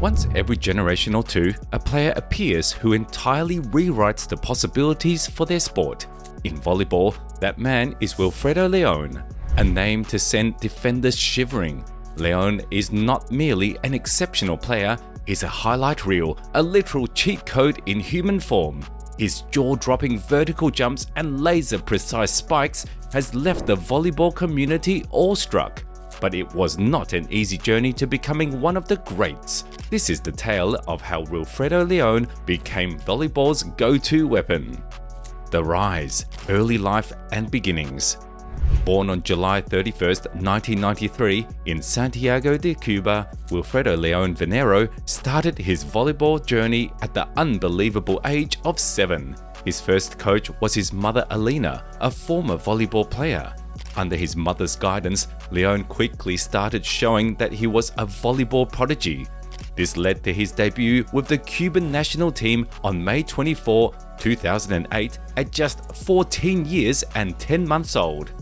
Once every generation or two, a player appears who entirely rewrites the possibilities for their sport. In volleyball, that man is Wilfredo León, a name to send defenders shivering. León is not merely an exceptional player, he's a highlight reel, a literal cheat code in human form. His jaw-dropping vertical jumps and laser-precise spikes has left the volleyball community awestruck. But it was not an easy journey to becoming one of the greats. This is the tale of how Wilfredo León became volleyball's go-to weapon. The rise, early life and beginnings. Born on July 31, 1993 in Santiago de Cuba, Wilfredo León Venero started his volleyball journey at the unbelievable age of 7. His first coach was his mother Alina, a former volleyball player. Under his mother's guidance, León quickly started showing that he was a volleyball prodigy. This led to his debut with the Cuban national team on May 24, 2008 at just 14 years and 10 months old.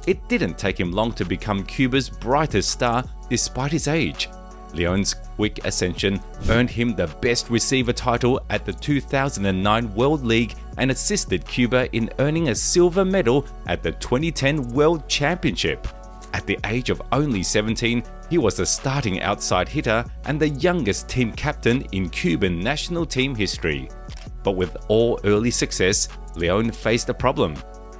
It didn't take him long to become Cuba's brightest star despite his age. León's quick ascension earned him the Best Receiver title at the 2009 World League and assisted Cuba in earning a silver medal at the 2010 World Championship. At the age of only 17, he was a starting outside hitter and the youngest team captain in Cuban national team history. But with all early success, León faced a problem.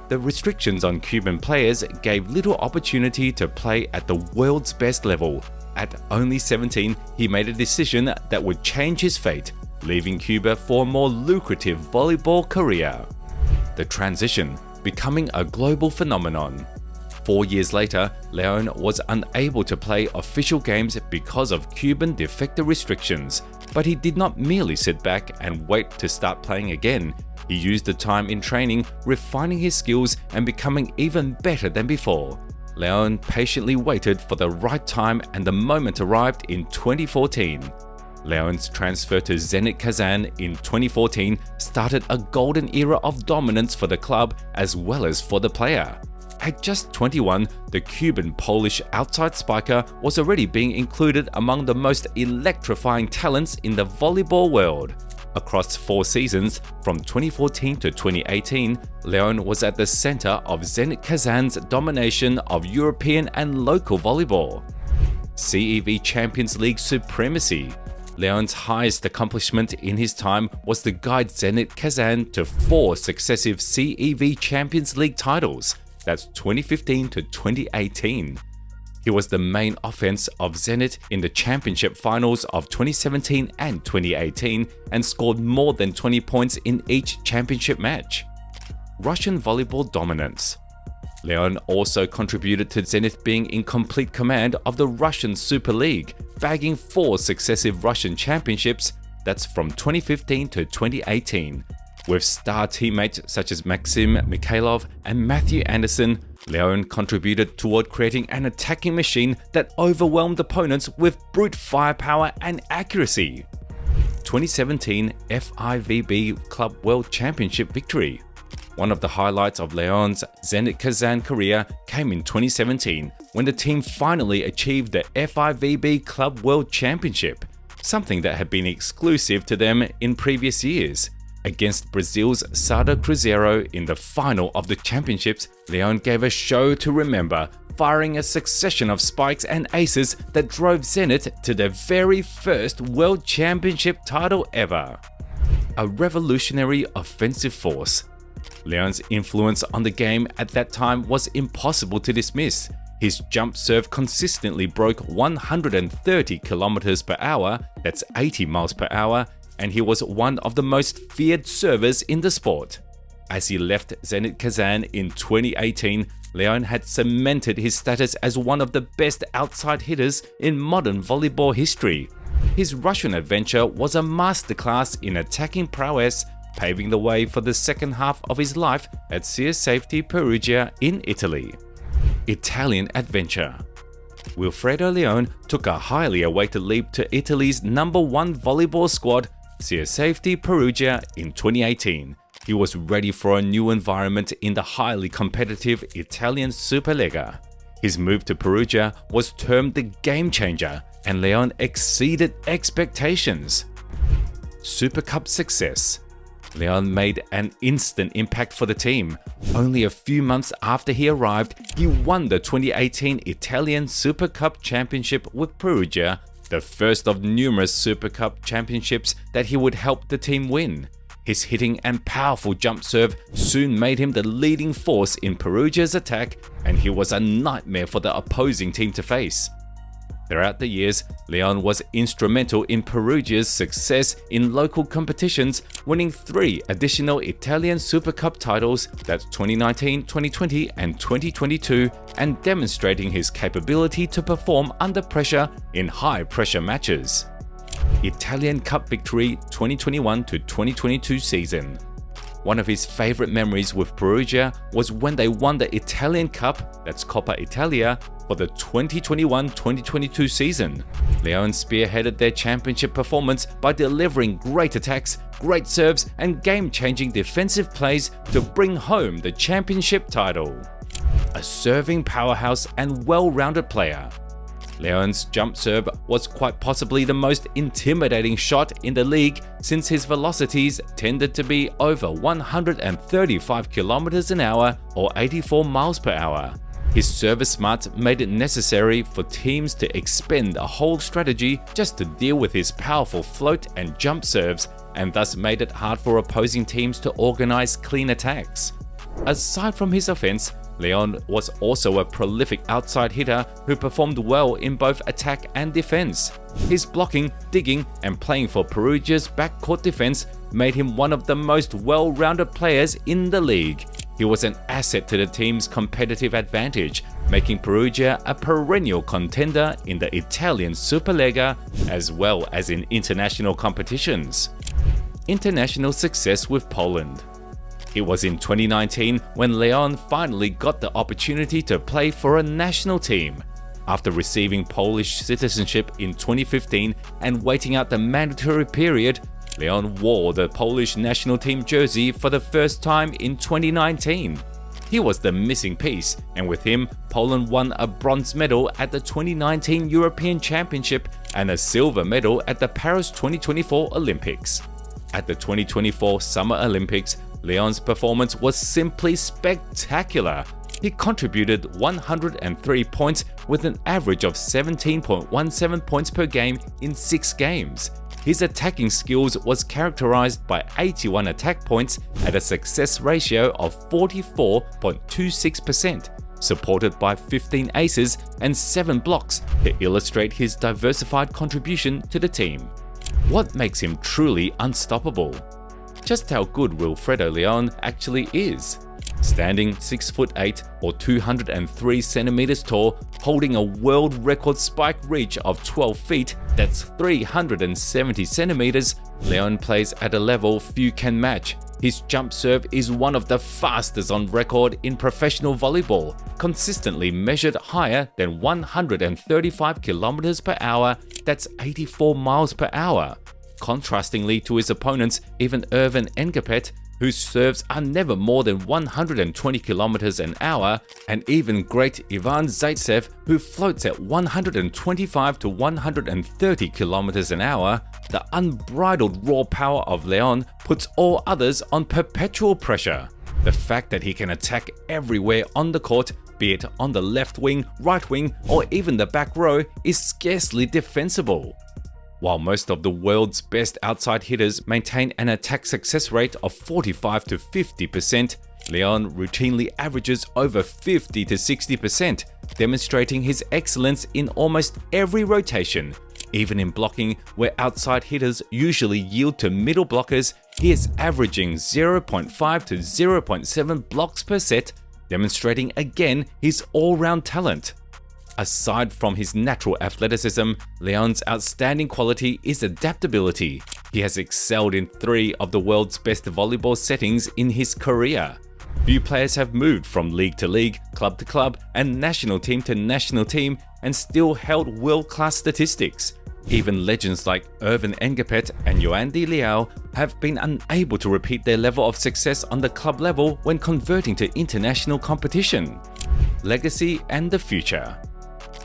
The restrictions on Cuban players gave little opportunity to play at the world's best level. At only 17, he made a decision that would change his fate, leaving Cuba for a more lucrative volleyball career. The transition, becoming a global phenomenon. 4 years later, León was unable to play official games because of Cuban de facto restrictions, but he did not merely sit back and wait to start playing again. He used the time in training, refining his skills and becoming even better than before. León patiently waited for the right time and the moment arrived in 2014. León's transfer to Zenit Kazan in 2014 started a golden era of dominance for the club as well as for the player. At just 21, the Cuban-Polish outside spiker was already being included among the most electrifying talents in the volleyball world. Across 4 seasons, from 2014 to 2018, León was at the center of Zenit Kazan's domination of European and local volleyball. CEV Champions League supremacy. León's highest accomplishment in his time was to guide Zenit Kazan to 4 successive CEV Champions League titles. That's 2015 to 2018. He was the main offense of Zenit in the championship finals of 2017 and 2018 and scored more than 20 points in each championship match. Russian volleyball dominance. León also contributed to Zenit being in complete command of the Russian Super League, bagging 4 successive Russian championships, that's from 2015 to 2018. With star teammates such as Maxim Mikhailov and Matthew Anderson, León contributed toward creating an attacking machine that overwhelmed opponents with brute firepower and accuracy. 2017 FIVB Club World Championship victory. One of the highlights of León's Zenit Kazan career came in 2017 when the team finally achieved the FIVB Club World Championship, something that had been exclusive to them in previous years. Against Brazil's Sada Cruzeiro in the final of the championships, León gave a show to remember, firing a succession of spikes and aces that drove Zenit to their very first World Championship title ever. A revolutionary offensive force. León's influence on the game at that time was impossible to dismiss. His jump serve consistently broke 130 km per hour, that's 80 miles per hour, and he was one of the most feared servers in the sport. As he left Zenit Kazan in 2018, León had cemented his status as one of the best outside hitters in modern volleyball history. His Russian adventure was a masterclass in attacking prowess, paving the way for the second half of his life at Sir Safety Perugia in Italy. Italian adventure. Wilfredo León took a highly awaited leap to Italy's #1 volleyball squad, Sir Safety Perugia, in 2018. He was ready for a new environment in the highly competitive Italian SuperLega. His move to Perugia was termed the game changer, and León exceeded expectations. Super Cup success. León made an instant impact for the team. Only a few months after he arrived, he won the 2018 Italian Super Cup Championship with Perugia, the first of numerous Super Cup championships that he would help the team win. His hitting and powerful jump serve soon made him the leading force in Perugia's attack, and he was a nightmare for the opposing team to face. Throughout the years, León was instrumental in Perugia's success in local competitions, winning 3 additional Italian Super Cup titles, that's 2019, 2020 and 2022, and demonstrating his capability to perform under pressure in high-pressure matches. Italian Cup victory 2021 to 2022 season. One of his favorite memories with Perugia was when they won the Italian Cup, that's Coppa Italia, for the 2021-2022 season. León spearheaded their championship performance by delivering great attacks, great serves, and game-changing defensive plays to bring home the championship title. A serving powerhouse and well-rounded player. León's jump serve was quite possibly the most intimidating shot in the league, since his velocities tended to be over 135 km an hour or 84 miles per hour. His service smarts made it necessary for teams to expend a whole strategy just to deal with his powerful float and jump serves, and thus made it hard for opposing teams to organize clean attacks. Aside from his offense, León was also a prolific outside hitter who performed well in both attack and defense. His blocking, digging, and playing for Perugia's backcourt defense made him one of the most well-rounded players in the league. He was an asset to the team's competitive advantage, making Perugia a perennial contender in the Italian SuperLega as well as in international competitions. International success with Poland. It was in 2019 when León finally got the opportunity to play for a national team. After receiving Polish citizenship in 2015 and waiting out the mandatory period, León wore the Polish national team jersey for the first time in 2019. He was the missing piece, and with him, Poland won a bronze medal at the 2019 European Championship and a silver medal at the Paris 2024 Olympics. At the 2024 Summer Olympics, León's performance was simply spectacular. He contributed 103 points with an average of 17.17 points per game in 6 games. His attacking skills was characterized by 81 attack points at a success ratio of 44.26%, supported by 15 aces and 7 blocks to illustrate his diversified contribution to the team. What makes him truly unstoppable? Just how good Wilfredo León actually is. Standing 6'8" or 203 centimeters tall, holding a world record spike reach of 12 feet, that's 370 centimeters, León plays at a level few can match. His jump serve is one of the fastest on record in professional volleyball, consistently measured higher than 135 kilometers per hour, that's 84 miles per hour. Contrastingly to his opponents, even Ervin Engapet, whose serves are never more than 120 km an hour, and even great Ivan Zaitsev, who floats at 125 to 130 km an hour, the unbridled raw power of León puts all others on perpetual pressure. The fact that he can attack everywhere on the court, be it on the left wing, right wing, or even the back row, is scarcely defensible. While most of the world's best outside hitters maintain an attack success rate of 45 to 50%, León routinely averages over 50 to 60%, demonstrating his excellence in almost every rotation. Even in blocking, where outside hitters usually yield to middle blockers, he is averaging 0.5 to 0.7 blocks per set, demonstrating again his all-round talent. Aside from his natural athleticism, León's outstanding quality is adaptability. He has excelled in 3 of the world's best volleyball settings in his career. Few players have moved from league to league, club to club, and national team to national team and still held world-class statistics. Even legends like Ervin Engapet and Yoandy Leão have been unable to repeat their level of success on the club level when converting to international competition. Legacy and the future.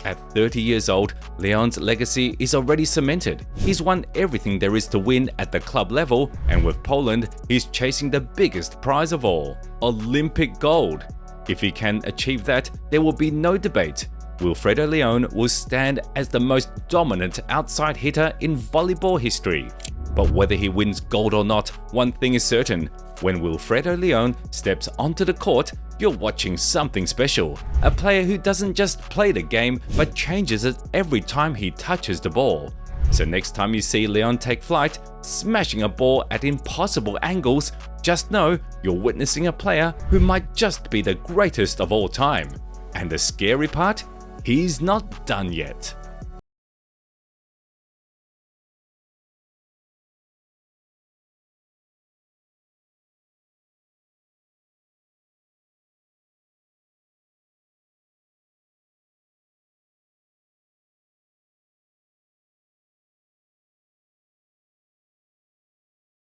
At 30 years old, León's legacy is already cemented. He's won everything there is to win at the club level, and with Poland, he's chasing the biggest prize of all, Olympic gold. If he can achieve that, there will be no debate. Wilfredo León will stand as the most dominant outside hitter in volleyball history. But whether he wins gold or not, one thing is certain. When Wilfredo León steps onto the court, you're watching something special. A player who doesn't just play the game, but changes it every time he touches the ball. So next time you see León take flight, smashing a ball at impossible angles, just know you're witnessing a player who might just be the greatest of all time. And the scary part? He's not done yet.